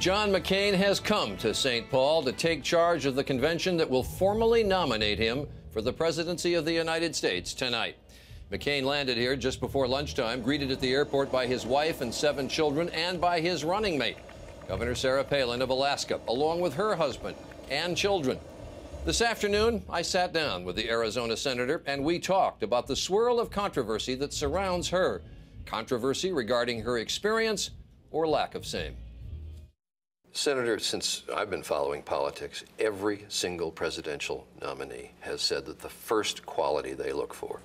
John McCain has come to St. Paul to take charge of the convention that will formally nominate him for the presidency of the United States tonight. McCain landed here just before lunchtime, greeted at the airport by his wife and 7 children and by his running mate, Governor Sarah Palin of Alaska, along with her husband and children. This afternoon, I sat down with the Arizona senator and we talked about the swirl of controversy that surrounds her. Controversy regarding her experience or lack of same. Senator, since I've been following politics, every single presidential nominee has said that the first quality they look for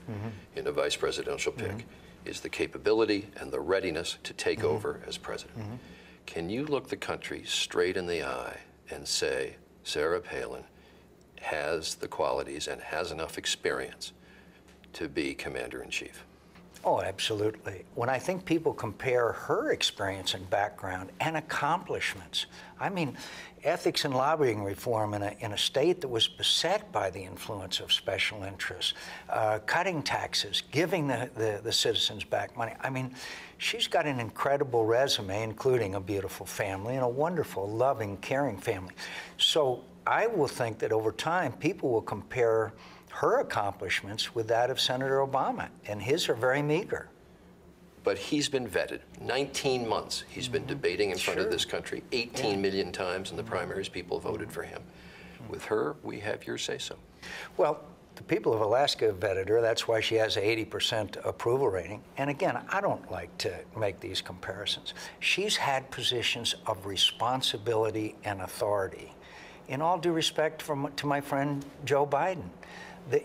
in a vice presidential pick is the capability and the readiness to take over as president. Can you look the country straight in the eye and say Sarah Palin has the qualities and has enough experience to be commander-in-chief? Oh, absolutely. When I think people compare her experience and background and accomplishments, I mean, ethics and lobbying reform in a state that was beset by the influence of special interests, cutting taxes, giving the citizens back money. I mean, she's got an incredible resume, including a beautiful family and a wonderful, loving, caring family. So I will think that over time, people will compare her accomplishments with that of Senator Obama, and his are very meager. But he's been vetted. 19 months he's been debating in front of this country. 18 million times in the primaries people voted for him. With her, we have your say-so. Well, the people of Alaska have vetted her. That's why she has an 80% approval rating. And again, I don't like to make these comparisons. She's had positions of responsibility and authority. In all due respect to my friend Joe Biden,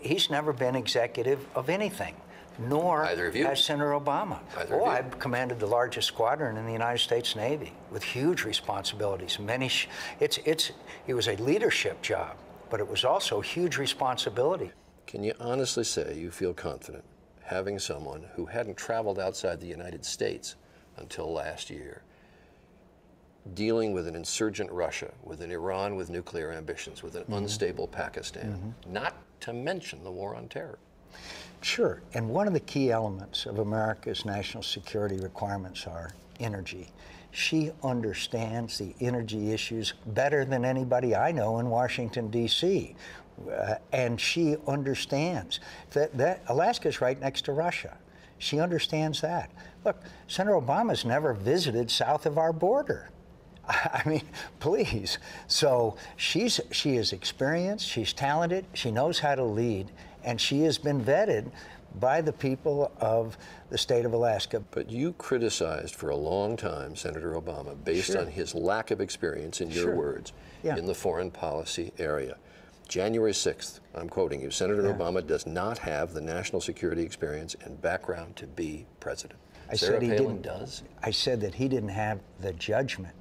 he's never been executive of anything, nor has Senator Obama. I've commanded the largest squadron in the United States Navy with huge responsibilities. It was a leadership job, but it was also huge responsibility. Can you honestly say you feel confident having someone who hadn't traveled outside the United States until last year, dealing with an insurgent Russia, with an Iran with nuclear ambitions, with an unstable Pakistan, not to mention the war on terror? Sure, and one of the key elements of America's national security requirements are energy. She understands the energy issues better than anybody I know in Washington, D.C., and she understands that Alaska's right next to Russia. She understands that. Look, Senator Obama's never visited south of our border. I mean, please. So she is experienced, she's talented, she knows how to lead, and she has been vetted by the people of the state of Alaska. But you criticized for a long time Senator Obama based on his lack of experience, in your words, in the foreign policy area. January 6th, I'm quoting you, Senator Obama does not have the national security experience and background to be president. Sarah Palin does? I said that he didn't have the judgment.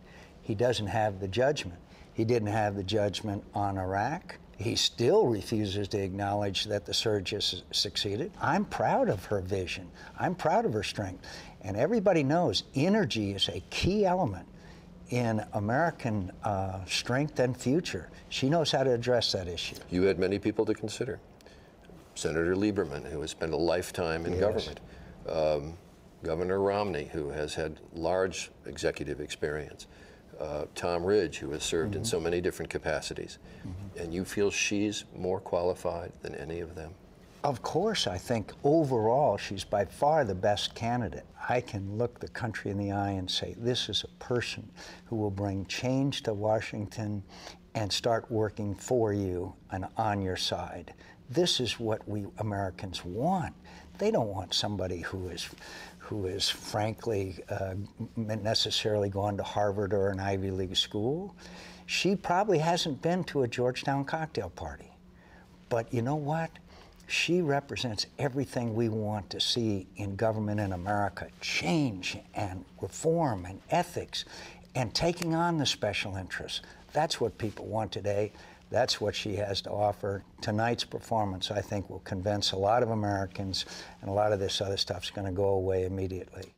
He doesn't have the judgment. He didn't have the judgment on Iraq. He still refuses to acknowledge that the surge has succeeded. I'm proud of her vision. I'm proud of her strength. And everybody knows energy is a key element in American strength and future. She knows how to address that issue. You had many people to consider. Senator Lieberman, who has spent a lifetime in government. Governor Romney, who has had large executive experience. Tom Ridge, who has served in so many different capacities. And you feel she's more qualified than any of them? Of course, I think overall she's by far the best candidate. I can look the country in the eye and say, this is a person who will bring change to Washington and start working for you and on your side. This is what we Americans want. They don't want somebody who is frankly necessarily gone to Harvard or an Ivy League school. She probably hasn't been to a Georgetown cocktail party. But you know what? She represents everything we want to see in government in America: change and reform and ethics and taking on the special interests. That's what people want today. That's what she has to offer. Tonight's performance, I think, will convince a lot of Americans, and a lot of this other stuff's going to go away immediately.